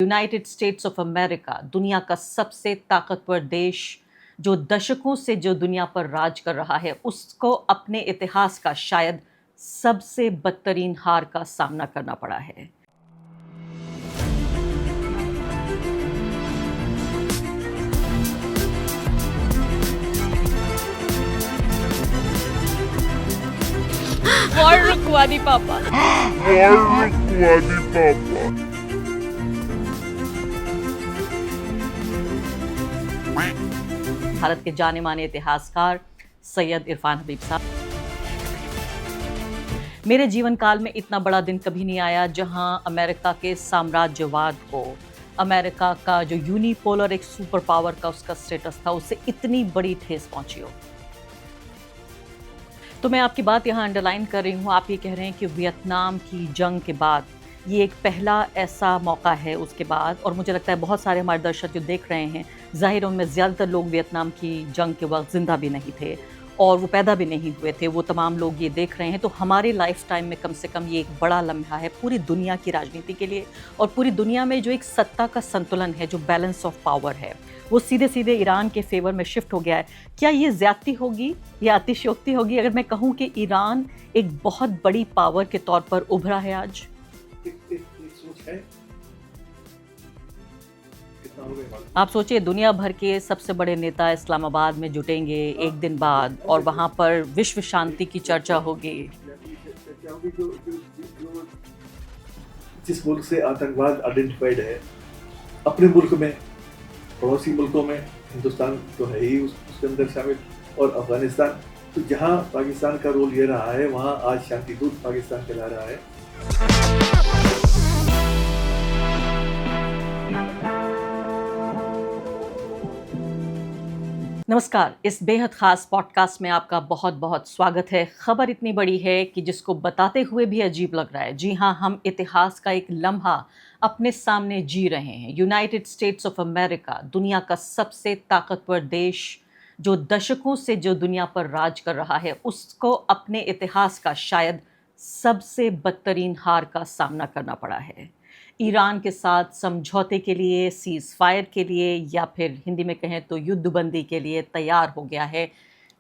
United states of America दुनिया का सबसे ताकतवर देश जो दशकों से जो दुनिया पर राज कर रहा है, उसको अपने इतिहास का शायद सबसे बदतरीन हार का सामना करना पड़ा है। वॉर रुकवा दी पापा। भारत के जाने माने इतिहासकार सैयद इरफान हबीब साहब। मेरे जीवन काल में इतना बड़ा दिन कभी नहीं आया जहां अमेरिका के साम्राज्यवाद को, अमेरिका का जो यूनिपोलर एक सुपर पावर का उसका स्टेटस था, उससे इतनी बड़ी ठेस पहुंची हो। तो मैं आपकी बात यहाँ अंडरलाइन कर रही हूँ। आप ये कह रहे हैं कि वियतनाम की जंग के बाद ये एक पहला ऐसा मौका है उसके बाद, और मुझे लगता है बहुत सारे हमारे दर्शक जो देख रहे हैं, ज़ाहिर उनमें ज़्यादातर लोग वियतनाम की जंग के वक्त ज़िंदा भी नहीं थे और वो पैदा भी नहीं हुए थे। वो तमाम लोग ये देख रहे हैं। तो हमारे लाइफ टाइम में कम से कम ये एक बड़ा लम्हा है पूरी दुनिया की राजनीति के लिए, और पूरी दुनिया में जो एक सत्ता का संतुलन है, जो बैलेंस ऑफ पावर है, वो सीधे सीधे ईरान के फेवर में शिफ्ट हो गया है। क्या ये ज़्यादती होगी या अतिशयोक्ति होगी अगर मैं कहूँ कि ईरान एक बहुत बड़ी पावर के तौर पर उभरा है आज? एक सोच है। कितना हो गया? आप सोचिए, दुनिया भर के सबसे बड़े नेता इस्लामाबाद में जुटेंगे एक दिन बाद, और वहाँ पर विश्व शांति की चर्चा होगी। जिस मुल्क से आतंकवाद आइडेंटिफाइड है, अपने मुल्क में, पड़ोसी मुल्कों में, हिंदुस्तान तो है ही उसके अंदर शामिल, और अफगानिस्तान, तो जहाँ पाकिस्तान का रोल ये रहा है, वहाँ आज शांति दूत पाकिस्तान चला रहा है। नमस्कार, इस बेहद ख़ास पॉडकास्ट में आपका बहुत बहुत स्वागत है। खबर इतनी बड़ी है कि जिसको बताते हुए भी अजीब लग रहा है। जी हाँ, हम इतिहास का एक लम्हा अपने सामने जी रहे हैं। यूनाइटेड स्टेट्स ऑफ अमेरिका दुनिया का सबसे ताकतवर देश जो दशकों से जो दुनिया पर राज कर रहा है, उसको अपने इतिहास का शायद सबसे बदतरीन हार का सामना करना पड़ा है। ईरान के साथ समझौते के लिए, सीज़ फायर के लिए, या फिर हिंदी में कहें तो युद्धबंदी के लिए तैयार हो गया है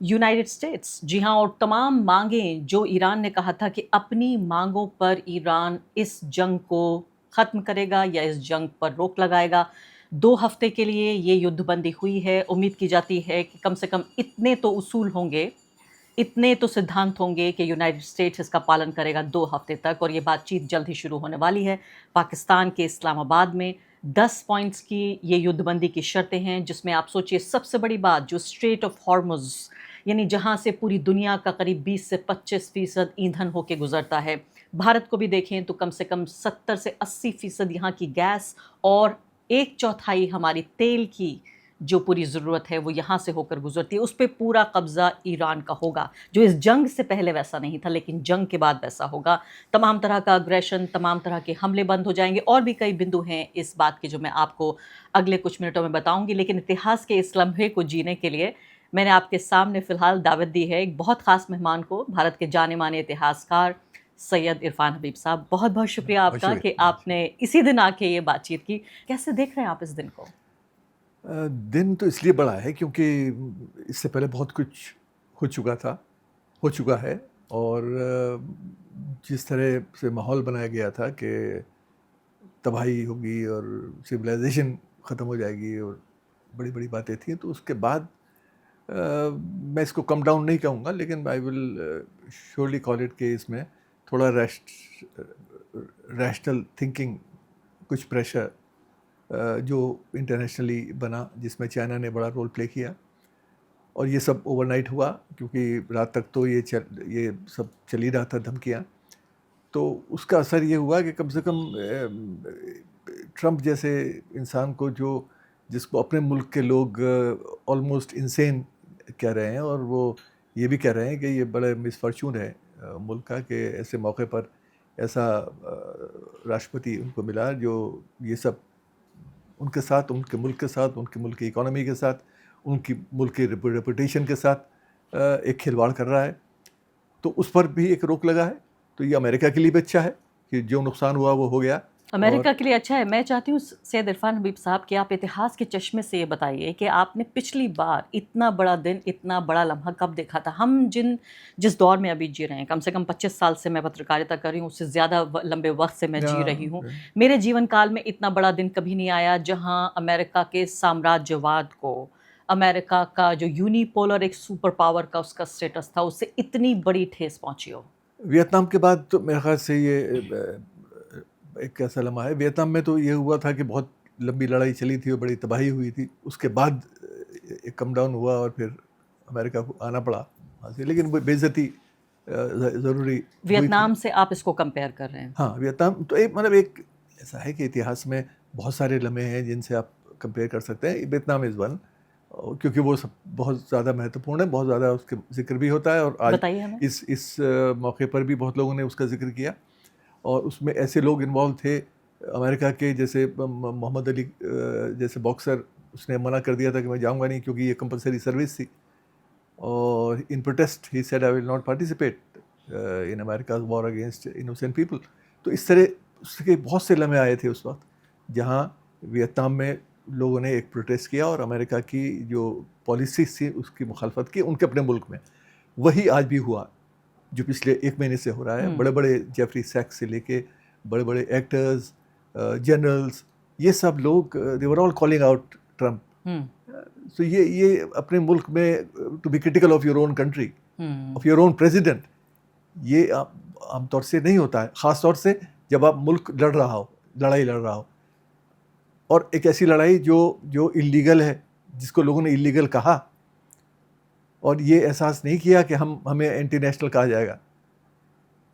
यूनाइटेड स्टेट्स। जी हाँ, और तमाम मांगें जो ईरान ने कहा था कि अपनी मांगों पर ईरान इस जंग को ख़त्म करेगा या इस जंग पर रोक लगाएगा। 2 हफ्ते के लिए ये युद्धबंदी हुई है। उम्मीद की जाती है कि कम से कम इतने तो उसूल होंगे, इतने तो सिद्धांत होंगे कि यूनाइटेड स्टेट्स इसका पालन करेगा 2 हफ्ते तक, और ये बातचीत जल्द ही शुरू होने वाली है। पाकिस्तान के इस्लामाबाद में 10 पॉइंट्स की ये युद्धबंदी की शर्तें हैं, जिसमें आप सोचिए सबसे बड़ी बात, जो स्ट्रेट ऑफ हॉर्मुज़, यानी जहाँ से पूरी दुनिया का करीब 20 से 25% ईंधन होके गुजरता है। भारत को भी देखें तो कम से कम 70 से 80% यहाँ की गैस और 1/4 हमारी तेल की जो पूरी ज़रूरत है वो यहाँ से होकर गुजरती है। उस पर पूरा कब्ज़ा ईरान का होगा, जो इस जंग से पहले वैसा नहीं था, लेकिन जंग के बाद वैसा होगा। तमाम तरह का अग्रेशन, तमाम तरह के हमले बंद हो जाएंगे, और भी कई बिंदु हैं इस बात के जो मैं आपको अगले कुछ मिनटों में बताऊंगी। लेकिन इतिहास के इस लम्हे को जीने के लिए मैंने आपके सामने फ़िलहाल दावत दी है एक बहुत ख़ास मेहमान को, भारत के जाने माने इतिहासकार सैयद इरफान हबीब साहब। बहुत बहुत शुक्रिया आपका कि आपने इसी दिन आके ये बातचीत की। कैसे देख रहे हैं आप इस दिन को? दिन तो इसलिए बड़ा है क्योंकि इससे पहले बहुत कुछ हो चुका है, और जिस तरह से माहौल बनाया गया था कि तबाही होगी और सिविलाइजेशन ख़त्म हो जाएगी और बड़ी बड़ी बातें थी, तो उसके बाद मैं इसको कम डाउन नहीं कहूँगा, लेकिन I will surely call it कि इसमें थोड़ा रैशनल थिंकिंग, कुछ प्रेशर जो इंटरनेशनली बना, जिसमें चाइना ने बड़ा रोल प्ले किया, और ये सब ओवरनाइट हुआ, क्योंकि रात तक तो ये सब चल ही रहा था, धमकियाँ। तो उसका असर ये हुआ कि कम से कम ट्रंप जैसे इंसान को, जिसको अपने मुल्क के लोग ऑलमोस्ट इंसेन कह रहे हैं, और वो ये भी कह रहे हैं कि ये बड़ा मिसफॉर्चून है मुल्क का कि ऐसे मौके पर ऐसा राष्ट्रपति उनको मिला जो ये सब उनके साथ, उनके मुल्क के साथ, उनके मुल्क की इकोनॉमी के साथ, उनकी मुल्क की रेपुटेशन के साथ एक खिलवाड़ कर रहा है। तो उस पर भी एक रोक लगा है। तो ये अमेरिका के लिए भी अच्छा है कि जो नुकसान हुआ वो हो गया, अमेरिका के लिए अच्छा है। मैं चाहती हूँ सैयद इरफान हबीब साहब कि आप इतिहास के चश्मे से ये बताइए कि आपने पिछली बार इतना बड़ा दिन, इतना बड़ा लम्हा कब देखा था? हम जिस दौर में अभी जी रहे हैं, कम से कम 25 साल से मैं पत्रकारिता कर रही हूँ, उससे ज़्यादा लंबे वक्त से मैं जी रही हूँ। मेरे जीवन काल में इतना बड़ा दिन कभी नहीं आया जहाँ अमेरिका के साम्राज्यवाद को, अमेरिका का जो यूनिपोलर एक सुपर पावर का उसका स्टेटस था, उससे इतनी बड़ी ठेस पहुँची हो। वियतनाम के बाद तो मेरे ख्याल से ये एक ऐसा लम्हा है। वियतनाम में तो ये हुआ था कि बहुत लंबी लड़ाई चली थी और बड़ी तबाही हुई थी, उसके बाद एक कम डाउन हुआ और फिर अमेरिका को आना पड़ा वहाँ से, लेकिन वो बेइज्जती ज़रूरी हुई थी। वियतनाम से आप इसको कंपेयर कर रहे हैं? हाँ, वियतनाम तो एक मतलब एक ऐसा है कि इतिहास में बहुत सारे लम्हे हैं जिनसे आप कंपेयर कर सकते हैं। वियतनाम इज़ वन, क्योंकि वो सब बहुत ज़्यादा महत्वपूर्ण है, बहुत ज़्यादा उसके ज़िक्र भी होता है और आज बताइए हमें। इस मौके पर भी बहुत लोगों ने उसका ज़िक्र किया और उसमें ऐसे लोग इन्वॉल्व थे अमेरिका के, जैसे मोहम्मद अली जैसे बॉक्सर, उसने मना कर दिया था कि मैं जाऊंगा नहीं क्योंकि ये कंपलसरी सर्विस थी, और in protest he said I will not participate in America's war against innocent people. तो इस तरह उसके बहुत से लम्हे आए थे उस वक्त जहाँ वियतनाम में लोगों ने एक प्रोटेस्ट किया और अमेरिका की जो पॉलिसीज थी उसकी मुखालफत की उनके अपने मुल्क में। वही आज भी हुआ जो पिछले एक महीने से हो रहा है। बड़े बड़े जेफरी सैक्स से लेके बड़े बड़े एक्टर्स, जनरल्स, ये सब लोग they were all calling out Trump. तो ये अपने मुल्क में to be critical of your own country, of your own president, ये आमतौर से नहीं होता है, ख़ास तौर से जब आप मुल्क लड़ रहा हो, लड़ाई लड़ रहा हो, और एक ऐसी लड़ाई जो इल्लीगल है, जिसको लोगों ने इल्लीगल कहा और ये एहसास नहीं किया कि हमें एंटी नेशनल कहा जाएगा,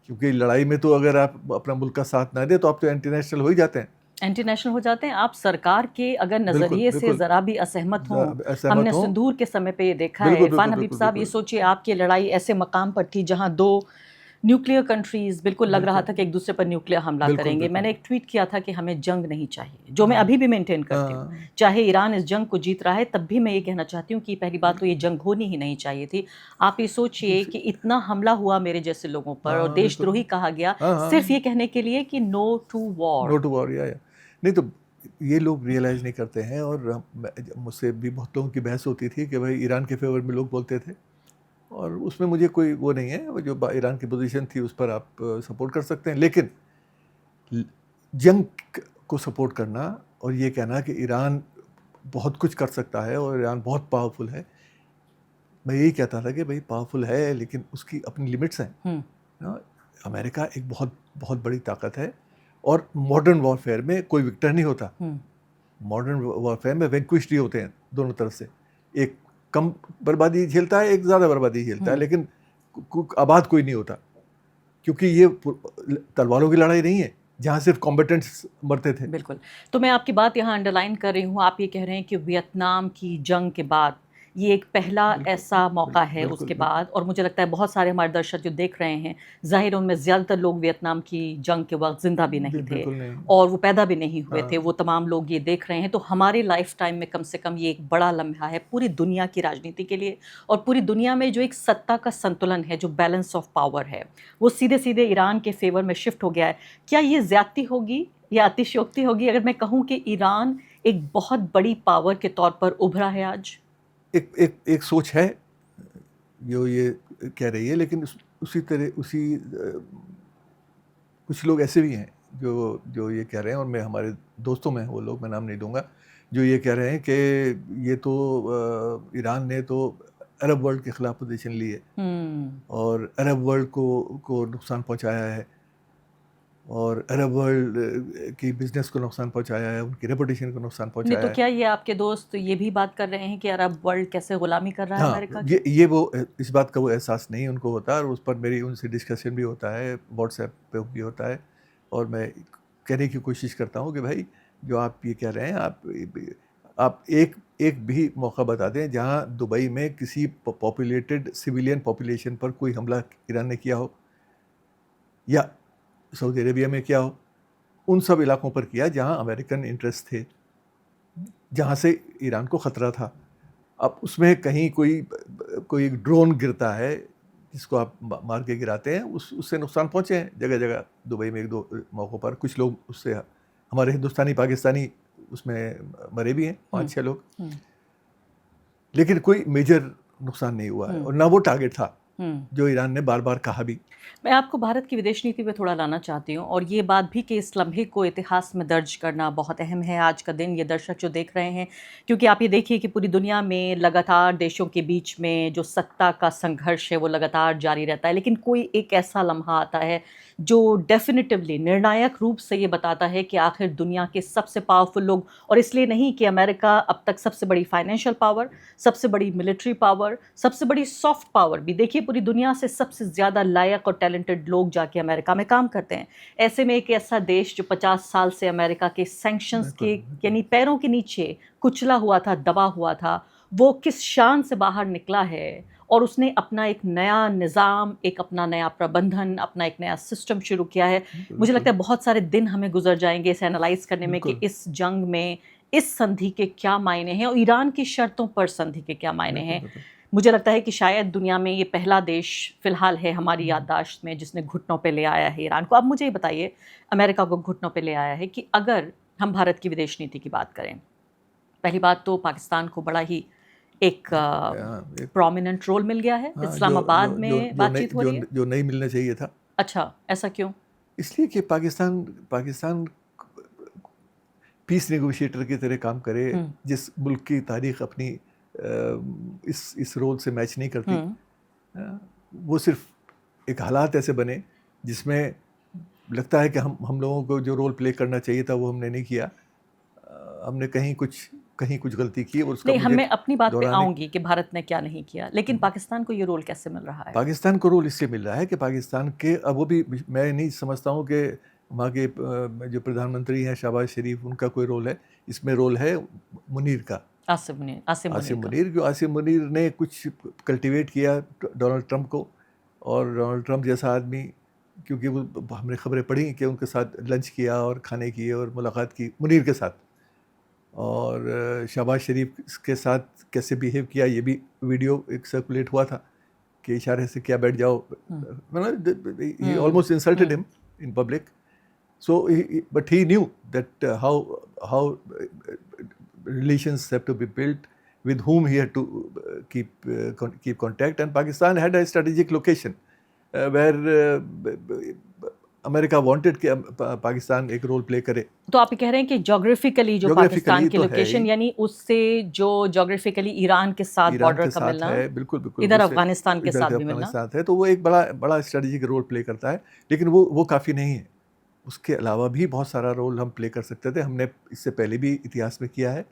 क्योंकि लड़ाई में तो अगर आप अपना मुल्क का साथ ना दें तो आप तो एंटी नेशनल हो ही जाते हैं। एंटी नेशनल हो जाते हैं आप। सरकार के अगर नजरिए से जरा भी असहमत हो, हमने सिंदूर के समय पे ये देखा है। इरफान हबीब साहब, ये सोचिए आपकी लड़ाई ऐसे मकाम पर थी जहां दो न्यूक्लियर कंट्रीज, बिल्कुल लग रहा था कि एक दूसरे पर न्यूक्लियर हमला करेंगे। मैंने एक ट्वीट किया था कि हमें जंग नहीं चाहिए, जो मैं अभी भी मेंटेन करती हूँ। चाहे ईरान इस जंग को जीत रहा है, तब भी मैं ये कहना चाहती हूँ कि पहली बात तो ये जंग होनी ही नहीं चाहिए थी। आप ये सोचिए कि इतना हमला हुआ मेरे जैसे लोगों पर और देशद्रोही कहा गया सिर्फ ये कहने के लिए कि no to war. No to war, या नहीं तो ये लोग रियलाइज़ नहीं करते हैं। और मुझसे भी बहुत लोगों की बहस होती थी कि भाई ईरान के फेवर में लोग बोलते थे, और उसमें मुझे कोई वो नहीं है, वो जो ईरान की पोजीशन थी उस पर आप सपोर्ट कर सकते हैं, लेकिन जंग को सपोर्ट करना और ये कहना कि ईरान बहुत कुछ कर सकता है और ईरान बहुत पावरफुल है, मैं यही कहता था कि भाई पावरफुल है लेकिन उसकी अपनी लिमिट्स हैं। अमेरिका एक बहुत बहुत बड़ी ताकत है और मॉडर्न वॉरफेयर में कोई विक्टर नहीं होता। मॉडर्न वॉरफेयर में वैंक्विश्ड ही होते हैं दोनों तरफ से, एक कम बर्बादी झेलता है, एक ज़्यादा बर्बादी झेलता है, लेकिन आबाद कोई नहीं होता, क्योंकि ये तलवारों की लड़ाई नहीं है जहाँ सिर्फ कॉम्बेटेंट्स मरते थे। बिल्कुल। तो मैं आपकी बात यहाँ अंडरलाइन कर रही हूँ। आप ये कह रहे हैं कि वियतनाम की जंग के बाद ये एक पहला ऐसा मौका है उसके बाद, और मुझे लगता है बहुत सारे हमारे दर्शक जो देख रहे हैं, जाहिर उनमें ज़्यादातर लोग वियतनाम की जंग के वक्त ज़िंदा भी नहीं थे और वो पैदा भी नहीं हुए थे। वो तमाम लोग ये देख रहे हैं, तो हमारे लाइफ टाइम में कम से कम ये एक बड़ा लम्हा है पूरी दुनिया की राजनीति के लिए। और पूरी दुनिया में जो एक सत्ता का संतुलन है, जो बैलेंस ऑफ पावर है, वो सीधे सीधे ईरान के फेवर में शिफ्ट हो गया है। क्या ये ज़्यादती होगी या अतिशयोक्ति होगी अगर मैं कहूँ कि ईरान एक बहुत बड़ी पावर के तौर पर उभरा है आज? एक सोच है जो ये कह रही है, लेकिन उसी तरह कुछ लोग ऐसे भी हैं जो ये कह रहे हैं, और मैं हमारे दोस्तों में वो लोग, मैं नाम नहीं दूंगा, जो ये कह रहे हैं कि ये तो ईरान ने तो अरब वर्ल्ड के ख़िलाफ़ पोजीशन ली है और अरब वर्ल्ड को नुकसान पहुंचाया है और अरब वर्ल्ड की बिजनेस को नुकसान पहुंचाया है, उनकी रेपुटेशन को नुकसान पहुंचाया है। तो क्या ये आपके दोस्त ये भी बात कर रहे हैं कि अरब वर्ल्ड कैसे गुलामी कर रहा है अमेरिका की? ये वो इस बात का वो एहसास नहीं उनको होता, और उस पर मेरी उनसे डिस्कशन भी होता है, व्हाट्सएप पे भी होता है, और मैं कहने की कोशिश करता हूँ कि भाई जो आप ये कह रहे हैं, आप एक भी मौका बता दें जहाँ दुबई में किसी पॉपुलेटेड सिविलियन पॉपुलेशन पर कोई हमला ईरान ने किया हो या सऊदी अरेबिया में क्या हो, उन सब इलाकों पर किया जहां अमेरिकन इंटरेस्ट थे, जहां से ईरान को ख़तरा था। अब उसमें कहीं कोई ड्रोन गिरता है जिसको आप मार के गिराते हैं, उससे नुकसान पहुंचे हैं जगह जगह। दुबई में एक दो मौक़ों पर कुछ लोग उससे हमारे हिंदुस्तानी पाकिस्तानी उसमें मरे भी हैं 5-6 लोग, लेकिन कोई मेजर नुकसान नहीं हुआ है और ना वो टारगेट था जो ईरान ने बार बार कहा भी। मैं आपको भारत की विदेश नीति पे थोड़ा लाना चाहती हूँ और ये बात भी कि इस लम्हे को इतिहास में दर्ज करना बहुत अहम है आज का दिन, ये दर्शक जो देख रहे हैं, क्योंकि आप ये देखिए कि पूरी दुनिया में लगातार देशों के बीच में जो सत्ता का संघर्ष है वो लगातार जारी रहता है, लेकिन कोई एक ऐसा लम्हा आता है जो डेफिनेटिवली निर्णायक रूप से ये बताता है कि आखिर दुनिया के सबसे पावरफुल लोग, और इसलिए नहीं कि अमेरिका अब तक सबसे बड़ी फाइनेंशियल पावर, सबसे बड़ी मिलिट्री पावर, सबसे बड़ी सॉफ्ट पावर भी, देखिए पूरी दुनिया से सबसे ज़्यादा लायक और टैलेंटेड लोग जाके अमेरिका में काम करते हैं। ऐसे में एक ऐसा देश जो 50 साल से अमेरिका के सैंक्शंस के यानी पैरों के नीचे कुचला हुआ था, दबा हुआ था, वो किस शान से बाहर निकला है और उसने अपना एक नया निज़ाम, एक अपना नया प्रबंधन, अपना एक नया सिस्टम शुरू किया है। मुझे लगता है बहुत सारे दिन हमें गुजर जाएंगे इसे एनालाइज करने में कि इस जंग में इस संधि के क्या मायने हैं और ईरान की शर्तों पर संधि के क्या मायने हैं। मुझे लगता है कि शायद दुनिया में ये पहला देश फिलहाल है हमारी याददाश्त में जिसने घुटनों पे ले आया है ईरान को। अब मुझे ये बताइए, अमेरिका को घुटनों पे ले आया है कि अगर हम भारत की विदेश नीति की बात करें, पहली बात तो पाकिस्तान को बड़ा ही एक प्रोमिनेंट रोल मिल गया है। इस्लामाबाद में बातचीत हो रही है जो नहीं मिलना चाहिए था। अच्छा, ऐसा क्यों? इसलिए कि पाकिस्तान पीस नेगोशिएटर की तरह काम करे, जिस मुल्क की तारीख अपनी इस रोल से मैच नहीं करती। वो सिर्फ एक हालात ऐसे बने जिसमें लगता है कि हम लोगों को जो रोल प्ले करना चाहिए था वो हमने नहीं किया। हमने कहीं कुछ गलती की और उसका नहीं, मैं अपनी बात पे आऊंगी कि भारत ने क्या नहीं किया, लेकिन पाकिस्तान को ये रोल कैसे मिल रहा है? पाकिस्तान को रोल इसलिए मिल रहा है कि पाकिस्तान के अब वो भी, मैं नहीं समझता हूँ कि वहाँ के जो प्रधानमंत्री हैं शहबाज शरीफ, उनका कोई रोल है इसमें। रोल है मुनीर का, आसिम मुनीर ने कुछ कल्टीवेट किया डोनाल्ड ट्रंप को, और डोनाल्ड ट्रंप जैसा आदमी, क्योंकि वो हमने खबरें पढ़ी कि उनके साथ लंच किया और खाने किए और मुलाकात की मुनीर के साथ, और शहबाज शरीफ के साथ कैसे बिहेव किया ये भी वीडियो एक सर्कुलेट हुआ था कि इशारे से क्या बैठ जाओ, मतलब he almost insulted him in public. So, but he knew that how relations have to be built, with whom he had to keep contact, and Pakistan had a strategic location where America wanted कि पाकिस्तान एक role play करे। तो आप ये कह रहे हैं कि ज्योग्राफिकली जो पाकिस्तान की लोकेशन, यानी उससे जो ज्योग्राफिकली ईरान के साथ बॉर्डर का मिलना है, बिल्कुल इधर अफगानिस्तान के साथ भी मिलना है, तो वो एक बड़ा स्ट्रेटेजिक रोल प्ले करता है, लेकिन वो काफ़ी नहीं है। उसके अलावा भी बहुत सारा रोल हम प्ले कर सकते थे, हमने इससे पहले भी इतिहास में किया है,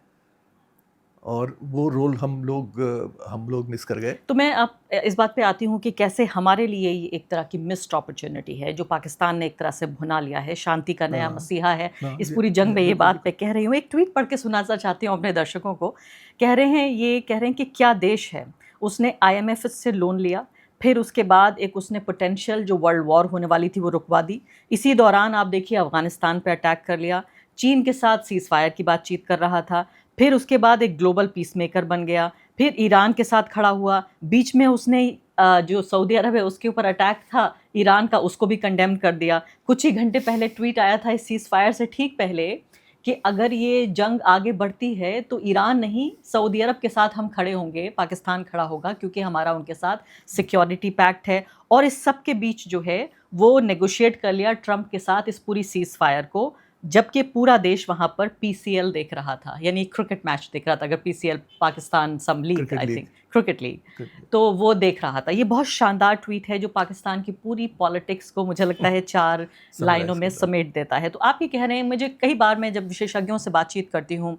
और वो रोल हम लोग मिस कर गए। तो मैं अब इस बात पे आती हूँ कि कैसे हमारे लिए ये एक तरह की मिस्ड अपॉर्चुनिटी है जो पाकिस्तान ने एक तरह से भुना लिया है, शांति का नया मसीहा है इस पूरी जंग में। ये बात मैं कह रही हूँ, एक ट्वीट पढ़ के सुनाना चाहती हूँ अपने दर्शकों को। कह रहे हैं कि क्या देश है, उसने IMF से लोन लिया, फिर उसके बाद एक उसने पोटेंशियल जो वर्ल्ड वॉर होने वाली थी वो रुकवा दी। इसी दौरान आप देखिए अफगानिस्तान पे अटैक कर लिया, चीन के साथ सीज़ फायर की बातचीत कर रहा था, फिर उसके बाद एक ग्लोबल पीस मेकर बन गया, फिर ईरान के साथ खड़ा हुआ, बीच में उसने जो सऊदी अरब है उसके ऊपर अटैक था ईरान का, उसको भी कंडेम कर दिया। कुछ ही घंटे पहले ट्वीट आया था इस सीज़ फायर से ठीक पहले कि अगर ये जंग आगे बढ़ती है तो ईरान नहीं सऊदी अरब के साथ हम खड़े होंगे, पाकिस्तान खड़ा होगा, क्योंकि हमारा उनके साथ सिक्योरिटी पैक्ट है। और इस सब के बीच जो है वो नेगोशिएट कर लिया ट्रंप के साथ इस पूरी सीज़ फायर को, जबकि पूरा देश वहाँ पर PCL देख रहा था, यानी क्रिकेट मैच देख रहा था। अगर PCL Pakistan some league, I think cricket league, तो वो देख रहा था। ये बहुत शानदार ट्वीट है जो पाकिस्तान की पूरी पॉलिटिक्स को मुझे लगता है 4 लाइनों में समेट देता है। तो आप ये कह रहे हैं, मुझे कई बार मैं जब विशेषज्ञों से बातचीत करती हूँ,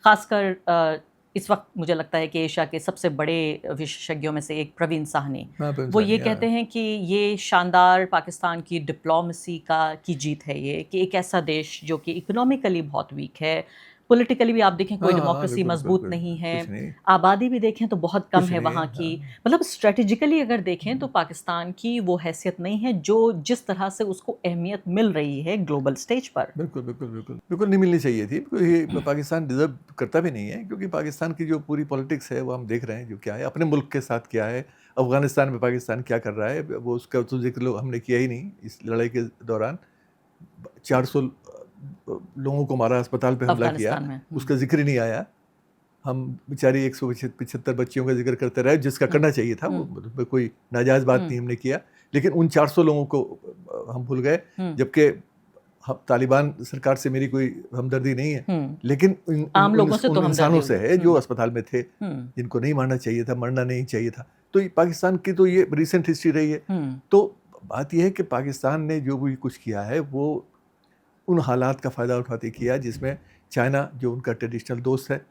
ख़ासकर इस वक्त मुझे लगता है कि एशिया के सबसे बड़े विशेषज्ञों में से एक प्रवीण साहनी, वो ये कहते हैं कि ये शानदार पाकिस्तान की डिप्लोमेसी की जीत है ये, कि एक ऐसा देश जो कि इकोनॉमिकली बहुत वीक है, पॉलिटिकली भी आप देखें कोई डेमोक्रेसी मजबूत नहीं है, आबादी भी देखें तो बहुत कम है वहाँ की, मतलब स्ट्रेटेजिकली अगर देखें तो पाकिस्तान की वो हैसियत नहीं है जो जिस तरह से उसको अहमियत मिल रही है ग्लोबल स्टेज पर। बिल्कुल नहीं मिलनी चाहिए थी, क्योंकि पाकिस्तान डिजर्व करता भी नहीं है, क्योंकि पाकिस्तान की जो पूरी पॉलिटिक्स है वो हम देख रहे हैं जो क्या है, अपने मुल्क के साथ क्या है, अफगानिस्तान में पाकिस्तान क्या कर रहा है, वो उसका तो जिक्र हमने किया ही नहीं। इस लड़ाई के दौरान 400 लोगों को मारा, अस्पताल पे हमला किया, अफगानिस्तान में। उसका जिक्र ही नहीं आया। हम बेचारी 175 बच्चियों का जिक्र करते रहे, जिसका करना चाहिए था, वो कोई नाजायज़ बात नहीं हमने किया, लेकिन उन 400 लोगों को हम भूल गए, जबकि तालिबान सरकार से मेरी कोई हमदर्दी नहीं है, लेकिन आम लोगों से तो उन इंसानों से है जो हमदर्दी अस्पताल में थे, जिनको नहीं मारना चाहिए था, मरना नहीं चाहिए था। तो पाकिस्तान की तो ये रिसेंट हिस्ट्री रही है। तो बात यह है कि पाकिस्तान ने जो भी कुछ किया है वो उन हालात का फ़ायदा उठाते किया जिसमें चाइना, जो उनका ट्रेडिशनल दोस्त है,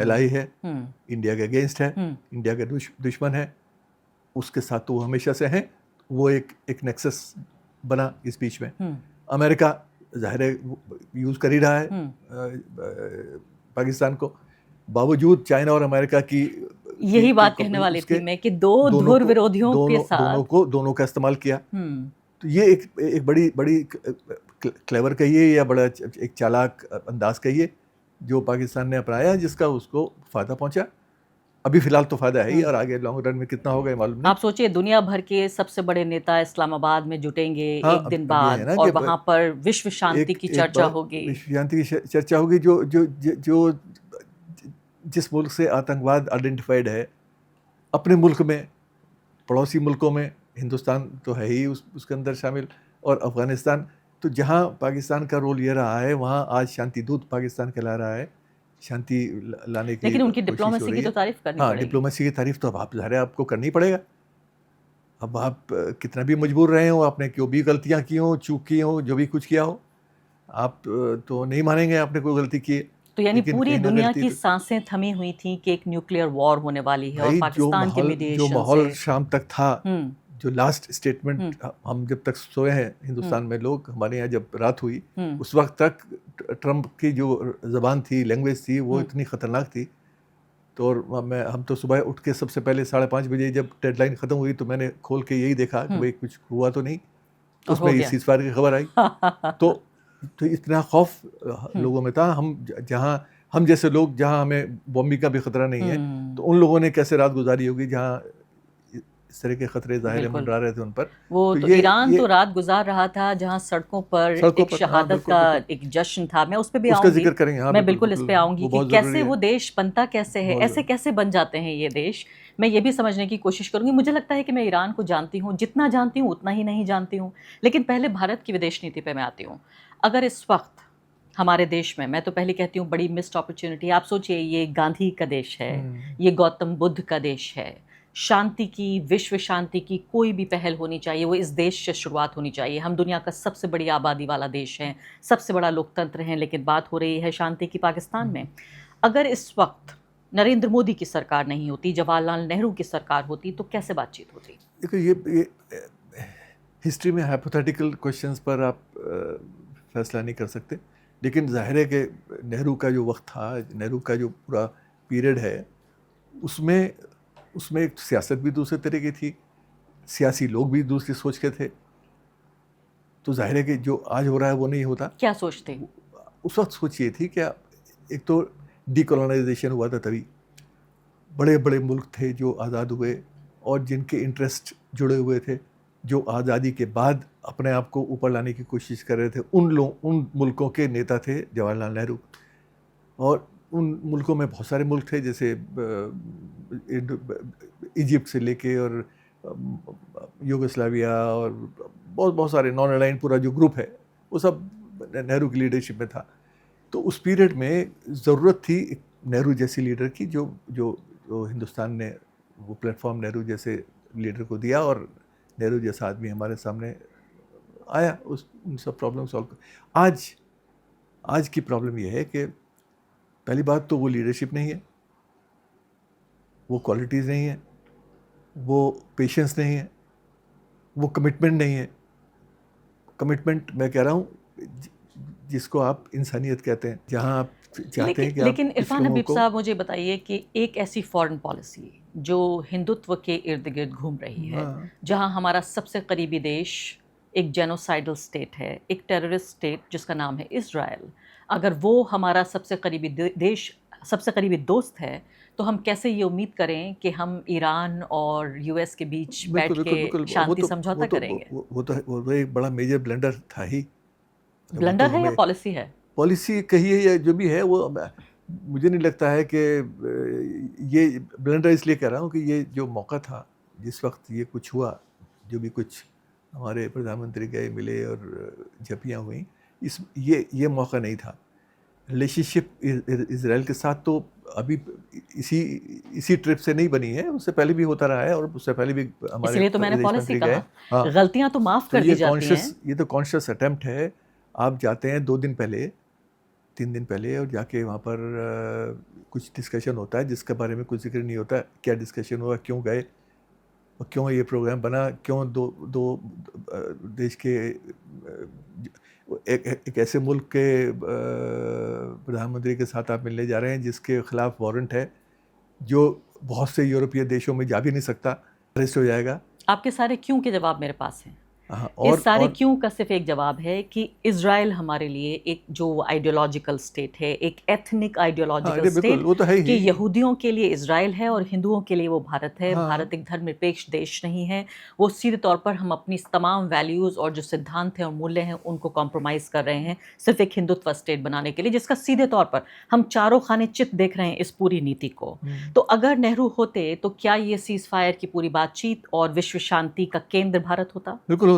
एलाई है, इंडिया के अगेंस्ट है, इंडिया के दुश्मन है, उसके साथ तो वो हमेशा से हैं, वो एक नेक्सस बना इस बीच में। अमेरिका ज़ाहिर है यूज़ कर ही रहा है पाकिस्तान को, बावजूद चाइना और अमेरिका की यही बात कहने वाली थी मैं कि दो धुर विरोधियों के साथ दोनों का इस्तेमाल किया। तो ये एक बड़ी क्लेवर कहिए या बड़ा एक चालाक अंदाज कहिए जो पाकिस्तान ने अपनाया, जिसका उसको फ़ायदा पहुंचा। अभी फ़िलहाल तो फ़ायदा है ही, और आगे लॉन्ग रन में कितना होगा ये मालूम नहीं। आप सोचिए, दुनिया भर के सबसे बड़े नेता इस्लामाबाद में जुटेंगे एक दिन बाद, और वहाँ पर विश्व शांति की चर्चा होगी। विश्व शांति की चर्चा होगी। जो जिस मुल्क से आतंकवाद आइडेंटिफाइड है अपने मुल्क में, पड़ोसी मुल्कों में, हिंदुस्तान तो है ही उसके अंदर शामिल, और अफ़गानिस्तान, तो जहाँ पाकिस्तान का रोल ये रहा है वहाँ आज शांति दूत पाकिस्तान कहला रहा है, शांति लाने की। लेकिन उनकी डिप्लोमेसी की तो तारीफ करनी पड़ेगी। डिप्लोमेसी की तारीफ तो आप ज़ाहिर है आपको करनी पड़ेगा। अब आप कितना भी मजबूर रहे हो, आपने क्यों भी गलतियाँ की हो, चूक की हो, जो भी कुछ किया हो, आप तो नहीं मानेंगे आपने कोई गलती की है। तो यानी पूरी दुनिया की सांसें थमी हुई थी कि एक न्यूक्लियर वॉर होने वाली है, और पाकिस्तान के मीडिएशन जो माहौल शाम तक था, जो लास्ट स्टेटमेंट, हम जब तक सोए हैं हिंदुस्तान में लोग, हमारे यहाँ जब रात हुई उस वक्त तक ट्रंप की जो ज़बान थी, लैंग्वेज थी, वो इतनी ख़तरनाक थी। तो हम तो सुबह उठ के सबसे पहले 5:30 बजे जब डेडलाइन ख़त्म हुई तो मैंने खोल के यही देखा कि भाई कुछ हुआ तो नहीं, तो उसमें सीज़फायर की खबर आई। तो इतना खौफ लोगों में था। हम जैसे लोग, जहाँ हमें बॉम्बिंग का भी ख़तरा नहीं है, तो उन लोगों ने कैसे रात गुजारी होगी जहाँ इस तरह के खतरे ज़ाहिर मंडरा रहे थे उन पर। वो तो ईरान तो रात गुजार रहा था जहाँ सड़कों पर एक शहादत का एक जश्न था। मैं उस पर भी आऊँगी, जिक्र करेंगे। मैं बिल्कुल इस पे आऊँगी कि कैसे वो देश बनता कैसे है, ऐसे कैसे बन जाते हैं ये देश। मैं ये भी समझने की कोशिश करूँगी। मुझे लगता है कि मैं ईरान को जानती हूँ, जितना जानती हूँ उतना ही नहीं जानती हूँ। लेकिन पहले भारत की विदेश नीति पे मैं आती हूँ। अगर इस वक्त हमारे देश में, मैं तो पहले कहती हूँ बड़ी मिस्ड अपॉर्चुनिटी। आप सोचिए, ये गांधी का देश है, ये गौतम बुद्ध का देश है, शांति की, विश्व शांति की कोई भी पहल होनी चाहिए, वो इस देश से शुरुआत होनी चाहिए। हम दुनिया का सबसे बड़ी आबादी वाला देश है, सबसे बड़ा लोकतंत्र है, लेकिन बात हो रही है शांति की पाकिस्तान में। अगर इस वक्त नरेंद्र मोदी की सरकार नहीं होती, जवाहरलाल नेहरू की सरकार होती, तो कैसे बातचीत होती? देखो, ये हिस्ट्री में हाइपोथेटिकल क्वेश्चंस पर आप फैसला नहीं कर सकते, लेकिन जाहिर है कि नेहरू का जो वक्त था, नेहरू का जो पूरा पीरियड है, उसमें एक सियासत भी दूसरे तरह की थी, सियासी लोग भी दूसरी सोच के थे। तो जाहिर है कि जो आज हो रहा है वो नहीं होता। क्या सोचते? उस वक्त सोच ये थी कि एक तो डीकोलोनाइजेशन हुआ था, तभी बड़े बड़े मुल्क थे जो आज़ाद हुए और जिनके इंटरेस्ट जुड़े हुए थे, जो आज़ादी के बाद अपने आप को ऊपर लाने की कोशिश कर रहे थे। उन मुल्कों के नेता थे जवाहरलाल नेहरू, और उन मुल्कों में बहुत सारे मुल्क थे, जैसे इजिप्ट से लेके और यूगोस्लाविया और बहुत सारे नॉन अलाइंड पूरा जो ग्रुप है वो सब नेहरू की लीडरशिप में था। तो उस पीरियड में ज़रूरत थी नेहरू जैसी लीडर की, जो हिंदुस्तान ने वो प्लेटफॉर्म नेहरू जैसे लीडर को दिया, और नेहरू जैसा आदमी हमारे सामने आया उन सब प्रॉब्लम सॉल्व कर। आज की प्रॉब्लम यह है कि पहली बात तो वो लीडरशिप नहीं है, वो क्वालिटीज़ नहीं है, वो पेशेंस नहीं है, वो कमिटमेंट नहीं है। कमिटमेंट मैं कह रहा हूँ जिसको आप इंसानियत कहते हैं, जहाँ आप चाहते हैं कि लेकिन इरफान हबीब साहब, मुझे बताइए कि एक ऐसी फॉरेन पॉलिसी जो हिंदुत्व के इर्द गिर्द घूम रही है, जहाँ हमारा सबसे करीबी देश एक जेनोसाइडल स्टेट है, एक टेररिस्ट स्टेट जिसका नाम है इजराइल, अगर वो हमारा सबसे करीबी देश, सबसे करीबी दोस्त है, तो हम कैसे ये उम्मीद करें कि हम ईरान और यूएस के बीच बैठ के शांति समझौता करेंगे? वो तो एक बड़ा मेजर ब्लंडर था ही। वो ब्लंडर तो है या हमें पॉलिसी है? पॉलिसी कहिए या जो भी है वो मुझे नहीं लगता है कि ये ब्लंडर इसलिए कह रहा हूँ कि ये जो मौका था जिस वक्त ये कुछ हुआ, जो भी कुछ हमारे प्रधानमंत्री गए मिले और झपियाँ हुई, इस ये मौका नहीं था। रिलेशनशिप इज़राइल के साथ तो अभी इसी ट्रिप से नहीं बनी है, उससे पहले भी होता रहा है और उससे पहले भी हमारे इसलिए तो मैंने विदेश पॉलिसी मंत्री गए। कहा। हाँ, गलतियां तो माफ तो कर दी जाती हैं। ये तो कॉन्शियस अटेम्प्ट है। आप जाते हैं 2 दिन पहले, 3 दिन पहले, और जाके वहाँ पर कुछ डिस्कशन होता है जिसके बारे में कुछ जिक्र नहीं होता। क्या डिस्कशन हुआ, क्यों गए और क्यों ये प्रोग्राम बना, क्यों दो देश के एक ऐसे मुल्क के प्रधानमंत्री के साथ आप मिलने जा रहे हैं जिसके खिलाफ वारंट है, जो बहुत से यूरोपीय देशों में जा भी नहीं सकता, अरेस्ट हो जाएगा। आपके सारे क्यों के जवाब मेरे पास हैं। हाँ, इस सारे और क्यों का सिर्फ एक जवाब है कि इज़राइल हमारे लिए एक जो आइडियोलॉजिकल स्टेट है, एक एथनिक हाँ, आइडियोलॉजिकल अरे बिल्कुल, स्टेट वो तो है कि ही। यहूदियों के लिए इज़राइल है और हिंदुओं के लिए वो भारत है। हाँ, भारत एक धर्मनिरपेक्ष देश नहीं है। वो सीधे तौर पर हम अपनी तमाम वैल्यूज़ और जो सिद्धांत हैं और मूल्य हैं उनको कॉम्प्रोमाइज़ कर रहे हैं सिर्फ एक हिंदुत्व स्टेट बनाने के लिए, जिसका सीधे तौर पर हम चारों खाने चित देख रहे हैं इस पूरी नीति को। तो अगर नेहरू होते तो क्या ये सीज़ फायर की पूरी बातचीत और विश्व शांति का केंद्र भारत होता? बिल्कुल